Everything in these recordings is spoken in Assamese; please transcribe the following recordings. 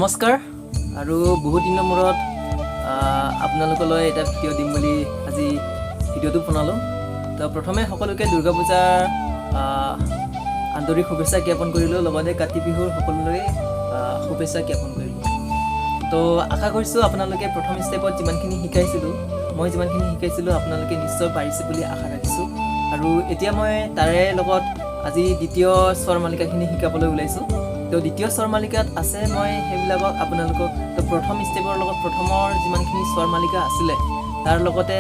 নমস্কাৰ আৰু বহুত দিনৰ মূৰত আপোনালোকলৈ এটা ভিডিঅ' দিম বুলি আজি ভিডিঅ'টো বনালোঁ। তো প্ৰথমে সকলোকে দুৰ্গা পূজাৰ আন্তৰিক শুভেচ্ছা জ্ঞাপন কৰিলোঁ, লগতে কাতি বিহুৰ সকলোলৈ শুভেচ্ছা জ্ঞাপন কৰিলোঁ। তো আশা কৰিছোঁ আপোনালোকে প্ৰথম ষ্টেপত যিমানখিনি শিকাইছিলোঁ আপোনালোকে নিশ্চয় পাৰিছে বুলি আশা ৰাখিছোঁ। আৰু এতিয়া মই তাৰে লগত আজি দ্বিতীয় স্বৰ মালিকাখিনি শিকাবলৈ ওলাইছোঁ। তো দ্বিতীয় স্বৰ মালিকাত আছে মই সেইবিলাকক আপোনালোকক তো প্ৰথম ষ্টেপৰ লগত প্ৰথমৰ যিমানখিনি স্বৰ মালিকা আছিলে তাৰ লগতে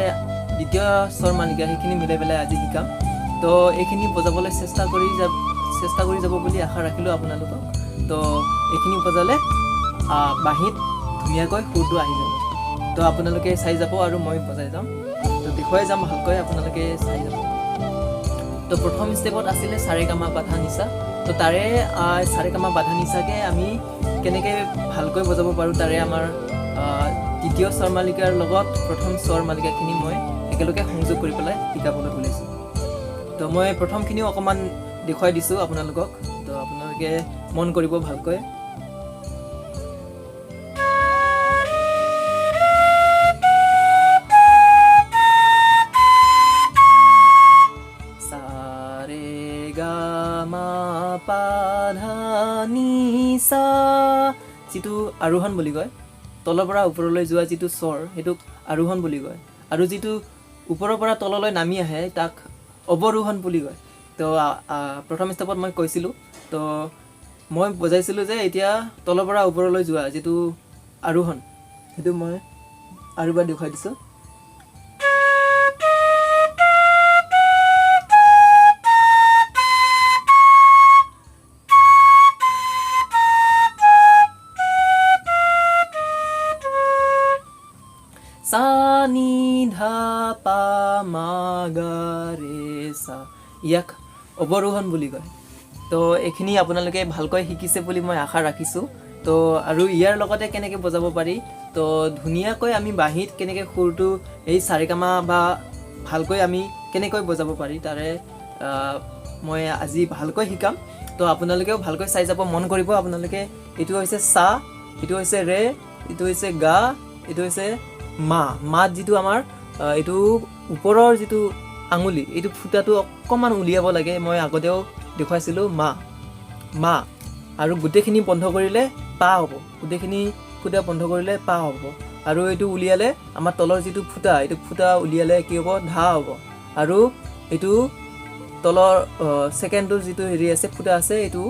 দ্বিতীয় স্বৰ মালিকা সেইখিনি মিলাই পেলাই আজি শিকাম। তো এইখিনি বজাবলৈ চেষ্টা কৰি যাব বুলি আশা ৰাখিলোঁ আপোনালোকক। তো এইখিনি বজালে বাঁহীত ধুনীয়াকৈ সুৰটো আহি যাব। তো আপোনালোকে চাই যাব আৰু মই বজাই যাম, তো দেখুৱাই যাম ভালকৈ, আপোনালোকে চাই যাব। তো প্ৰথম ষ্টেপত আছিলে সাৰেগামা বাধা নিচা। তো তাৰে সাৰেগামা বাধা নিচাকে আমি কেনেকৈ ভালকৈ বজাব পাৰোঁ তাৰে আমাৰ দ্বিতীয় স্বৰ মালিকাৰ লগত প্ৰথম স্বৰ মালিকাখিনি মই একেলগে সংযোগ কৰি পেলাই শিকাবলৈ ওলাইছোঁ। তো মই প্ৰথমখিনিও অকণমান দেখুৱাই দিছোঁ আপোনালোকক, তো আপোনালোকে মন কৰিব ভালকৈ। যিটো আৰোহণ বুলি কয়, তলৰ পৰা ওপৰলৈ যোৱা যিটো স্বৰ সেইটোক আৰোহণ বুলি কয়, আৰু যিটো ওপৰৰ পৰা তললৈ নামি আহে তাক অৱৰোহণ বুলি কয়। তো প্ৰথম ষ্টেপত মই কৈছিলোঁ, তো মই বজাইছিলোঁ যে এতিয়া তলৰ পৰা ওপৰলৈ যোৱা যিটো আৰোহণ সেইটো মই আৰু এবাৰ দেখুৱাই দিছোঁ। সা নি ধা পা মা গা ৰে সা, ইয়াক অৱৰোহণ বুলি কয়। তো এইখিনি আপোনালোকে ভালকৈ শিকিছে বুলি মই আশা ৰাখিছোঁ। তো আৰু ইয়াৰ লগতে কেনেকৈ বজাব পাৰি, তো ধুনীয়াকৈ আমি বাঁহীত কেনেকৈ সুৰটো এই সাৰেগামা বা ভালকৈ আমি কেনেকৈ বজাব পাৰি তাৰে মই আজি ভালকৈ শিকাম। তো আপোনালোকেও ভালকৈ চাই যাব, মন কৰিব আপোনালোকে। এইটো হৈছে সা, এইটো হৈছে ৰে, এইটো হৈছে গা, এইটো হৈছে মা। মাত যিটো আমাৰ এইটো ওপৰৰ যিটো আঙুলি এইটো ফুটাটো অকণমান উলিয়াব লাগে, মই আগতেও দেখুৱাইছিলোঁ। মা আৰু গোটেইখিনি বন্ধ কৰিলে পা হ'ব, গোটেইখিনি ফুটা বন্ধ কৰিলে পা হ'ব, আৰু এইটো উলিয়ালে আমাৰ তলৰ যিটো ফুটা এইটো ফুটা উলিয়ালে কি হ'ব, ধা হ'ব, আৰু এইটো তলৰ ছেকেণ্ডটোৰ যিটো হেৰি আছে ফুটা আছে এইটো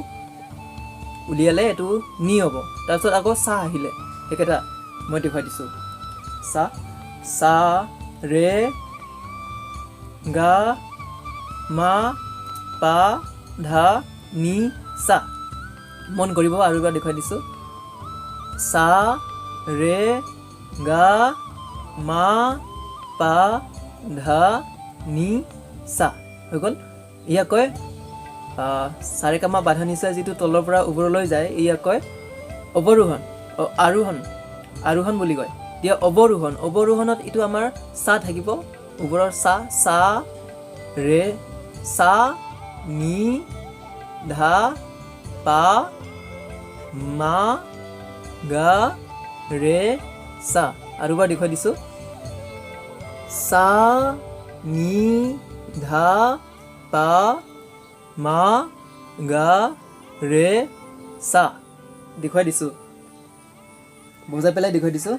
উলিয়ালে এইটো নি হ'ব। তাৰপিছত আকৌ চা আহিলে, সেইকেইটা মই দেখুৱাই দিছোঁ। সা ৰে গা মা পা ধা নি সা। মন কৰিব, আৰু এবাৰ দেখুৱাই দিছোঁ। সা ৰে গা মা পা ধা নি সা হৈ গ'ল। ইয়াক কয় সাৰেগামা বাধা নিচা, যিটো তলৰ পৰা ওপৰলৈ যায় ইয়াক কয় অৱৰোহণ, আৰোহণ বুলি কয়। এতিয়া অৱৰোহণত এইটো আমাৰ সা থাকিব, ওপৰৰ সা ৰে সা নি ধা পা মা গা ৰে সা। আৰু এবাৰ দেখুৱাই দিছোঁ। সা নি ধা পা মা গা ৰে সা দেখুৱাই দিছোঁ, বজাই পেলাই দেখুৱাই দিছোঁ।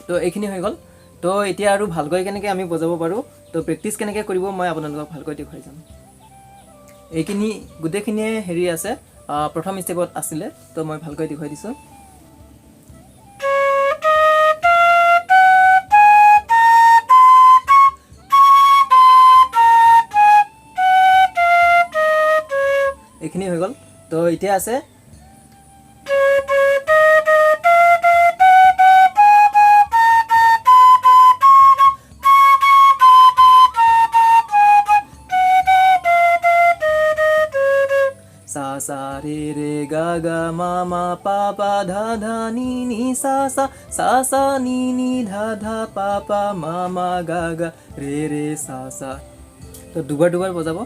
তো এইখিনি হৈ গ'ল। তো এতিয়া আৰু ভালকৈ কেনেকৈ আমি বজাব পাৰোঁ, তো প্ৰেক্টিচ কেনেকৈ কৰিব মই আপোনালোকক ভালকৈ দেখুৱাই যাম। এইখিনি গোটেইখিনিয়ে হেৰি আছে, প্ৰথম ষ্টেপত আছিলে, তো মই ভালকৈ দেখুৱাই দিছোঁ। এইখিনি হৈ গ'ল। তো এতিয়া আছে sa रे रे गा गा मा मा पा पा धा धा नी सा सा नी धा धा पा पा मा मा गा गा रे रे सा सा। তো দুবাৰ দুবাৰ বজাব।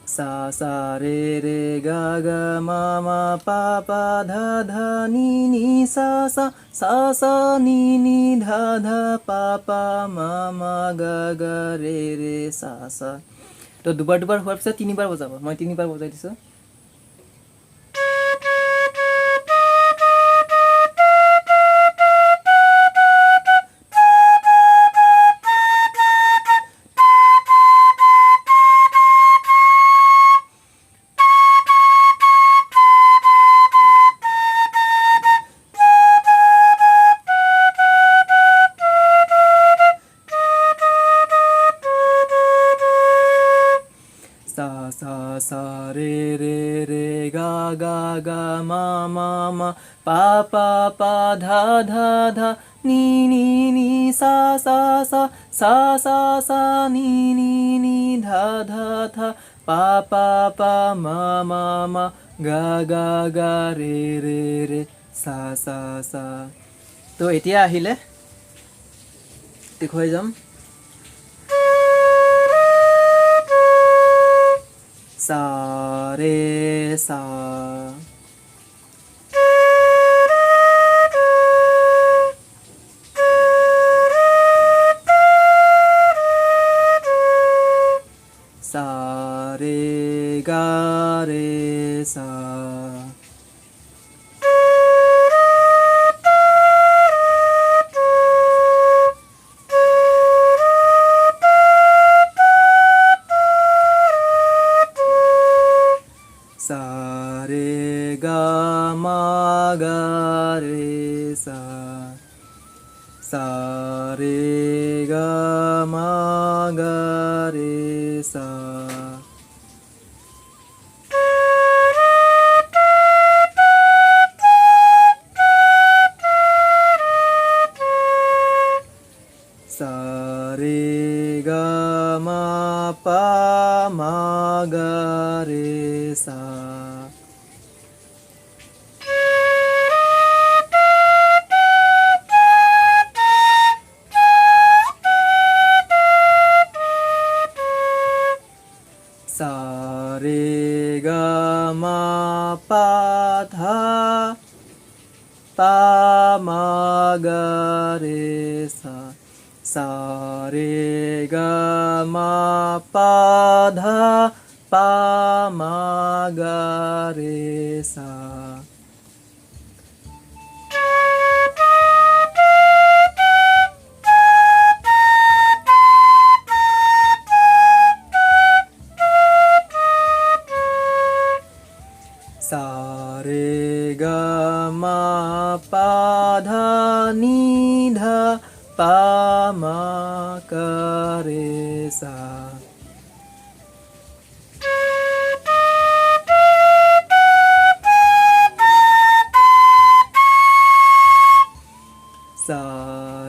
सा सा रे रे गा गा मा मा पा पा धा धा नी सा सा नी धा धा पा पा मा मा गा गा रे रे सा सा। তো দুবাৰ দুবাৰ হোৱাৰ পিছত তিনিবাৰ বজাব। মই তিনিবাৰ বজাই দিছোঁ। सा सा रे रे रे गा गा गा मा मा मा पा पा पा धा धा धा नी सा सा नी धा धा धा पा पा पा मा मा मा गा गा गा रे रे रे सा सा सा। তো এতিয়া আহিলে দেখুৱাই যাম। सा रे सा सा रे गा रे सा सा रे गा मा गा रे सा सा रे गा मा गा रे सा। सा रे गा मा पा मा गा रे सा। सा रे गा मा पा धा पा मा गा रे सा सा रे गा मा पा धा पा मा गा रे सा। सा रे गा मा पा धा नी धा पा मा गा रे सा। सा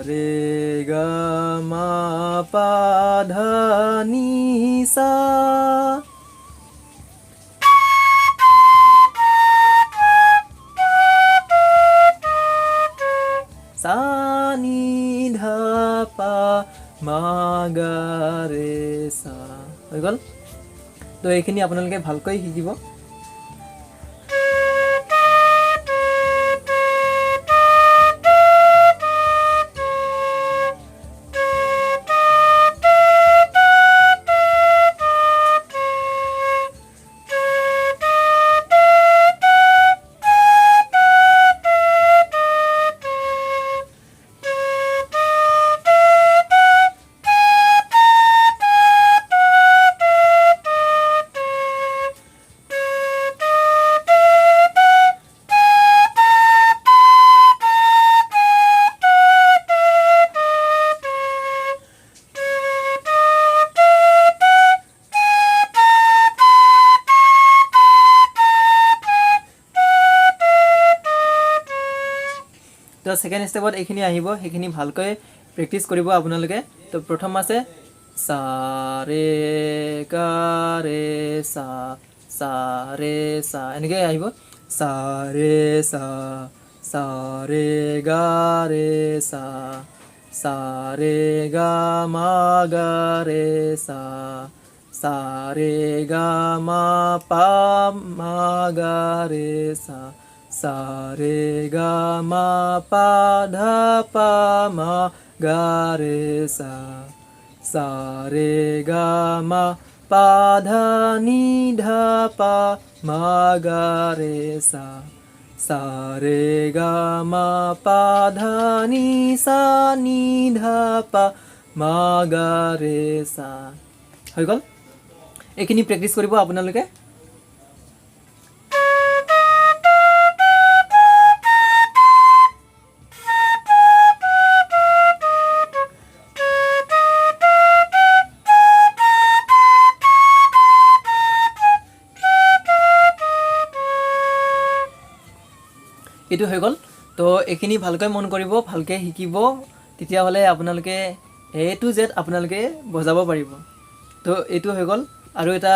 रे गा मा पा धा नी सा सा नी धा পা মা গা ৰে সা হৈ গ'ল। তো এইখিনি আপোনালোকে ভালকৈ শিকিব। সেকেন্ড স্টেপত এইখিনি আহিব সেইখিনি ভালকৈ প্ৰেক্টিছ কৰিব আপোনালোকে তো প্ৰথম আছে সা ৰে গা ৰে সা ৰে সা এনেকৈ আহিব সা ৰে গা ৰে সা ৰে গা মা গা ৰে সা ৰে গা মা পা মা গা ৰে সা ৰে গা মা পা ধা পা মা গা ৰে সা ৰে গা মা পা ধা নি ধা পা মা গা ৰে সা ৰে গা মা পা ধা নি ধা পা মা গা ৰে সা হৈ গ'ল এইখিনি প্ৰেক্টিছ কৰিব আপোনালোকে এইটো হৈ গ'ল তো এইখিনি ভালকৈ মন কৰিব ভালকৈ শিকিব তেতিয়াহ'লে আপোনালোকে এ টু জেড আপোনালোকে বজাব পাৰিব তো এইটো হৈ গ'ল আৰু এটা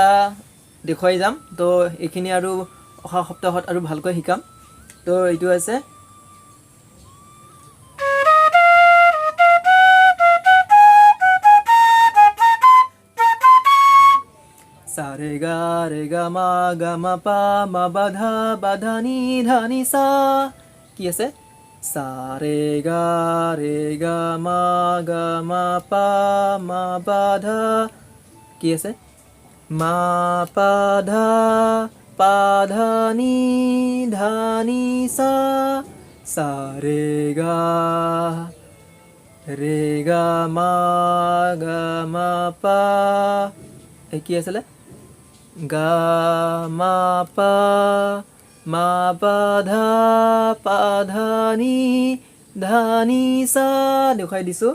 দেখুৱাই যাম তো এইখিনি আৰু অহা সপ্তাহত আৰু ভালকৈ শিকাম তো এইটো আছে সা ৰে গা মা পা মা বাধা নি ধা নি সা কি আছে সা ৰে গা মা পা মা বাধা কি আছে মা পা ধা নি সা ৰে গা মা পা এই কি আছিলে গা মা পা মা পা ধা নি সা দেখুৱাই দিছোঁ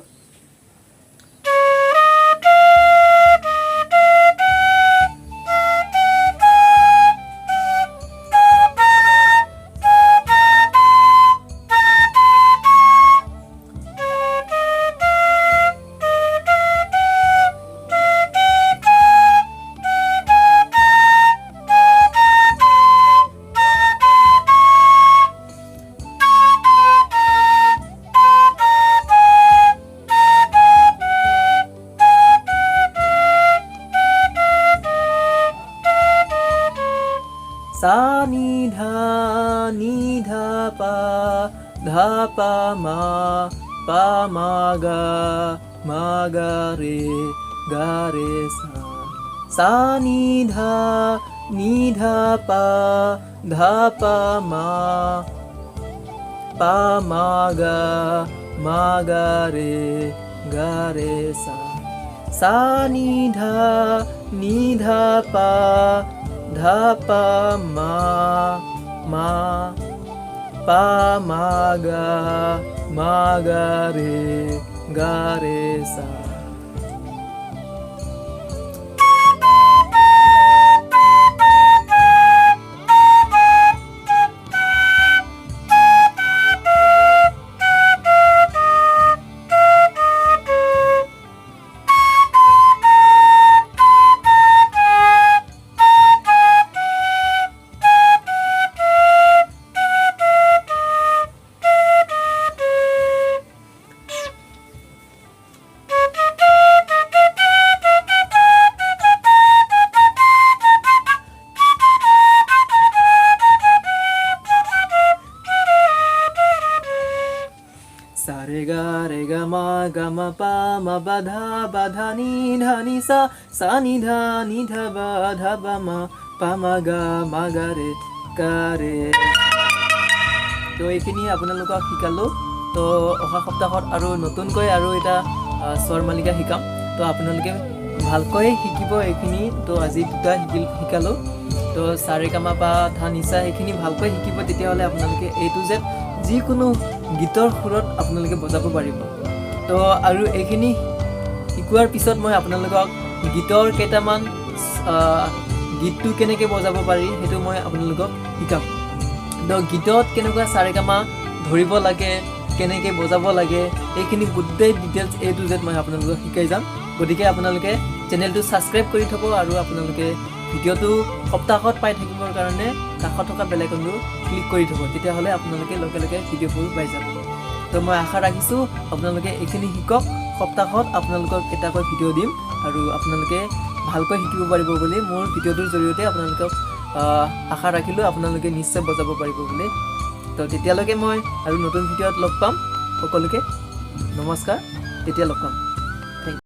সা নি ধা পা ধা পা মা গা রে সা নি ধা পা ধা পা মা গা রে সা নি ধা পা ধা পা মা পা মা গা রে সা সা রে গা মা পা মা বাধা নি সা নি ধা বা মা পা মা গা রে তো এইখিনি আপোনালোকক শিকালোঁ তো অহা সপ্তাহত আৰু নতুনকৈ আৰু এটা স্বৰ মালিকা শিকাম তো আপোনালোকে ভালকৈ শিকিব এইখিনি তো আজি দুটা শিকালোঁ তো সা ৰে গা মা পা ধা নি সা এইখিনি ভালকৈ শিকিব তেতিয়াহ'লে আপোনালোকে এ টু জেড যিকোনো গীতৰ সুৰত আপোনালোকে বজাব পাৰিব তো আৰু এইখিনি শিকোৱাৰ পিছত মই আপোনালোকক গীতৰ কেইটামান গীতটো কেনেকৈ বজাব পাৰি সেইটো মই আপোনালোকক শিকাম তো গীতত কেনেকুৱা সা ৰে গা মা ধৰিব লাগে কেনেকৈ বজাব লাগে এইখিনি গোটেই ডিটেইলছ A to Z মই আপোনালোকক শিকাই যাম গতিকে আপোনালোকে চেনেলটো ছাবস্ক্ৰাইব কৰি থ'ব আৰু আপোনালোকে ভিডিঅ'টো সপ্তাহত পাই থাকিবৰ কাৰণে কাষত থকা বেল আইকনটো ক্লিক কৰি থ'ব তেতিয়াহ'লে আপোনালোকে লগে লগে ভিডিঅ'বোৰ পাই যাব তো মই আশা ৰাখিছোঁ আপোনালোকে এইখিনি শিকক সপ্তাহত আপোনালোকক এটাকৈ ভিডিঅ' দিম আৰু আপোনালোকে ভালকৈ শিকিব পাৰিব বুলি মোৰ ভিডিঅ'টোৰ জৰিয়তে আপোনালোকক আশা ৰাখিলোঁ আপোনালোকে নিশ্চয় বজাব পাৰিব বুলি তো তেতিয়ালৈকে মই আৰু নতুন ভিডিঅ'ত লগ পাম সকলোকে নমস্কাৰ তেতিয়া লগ পাম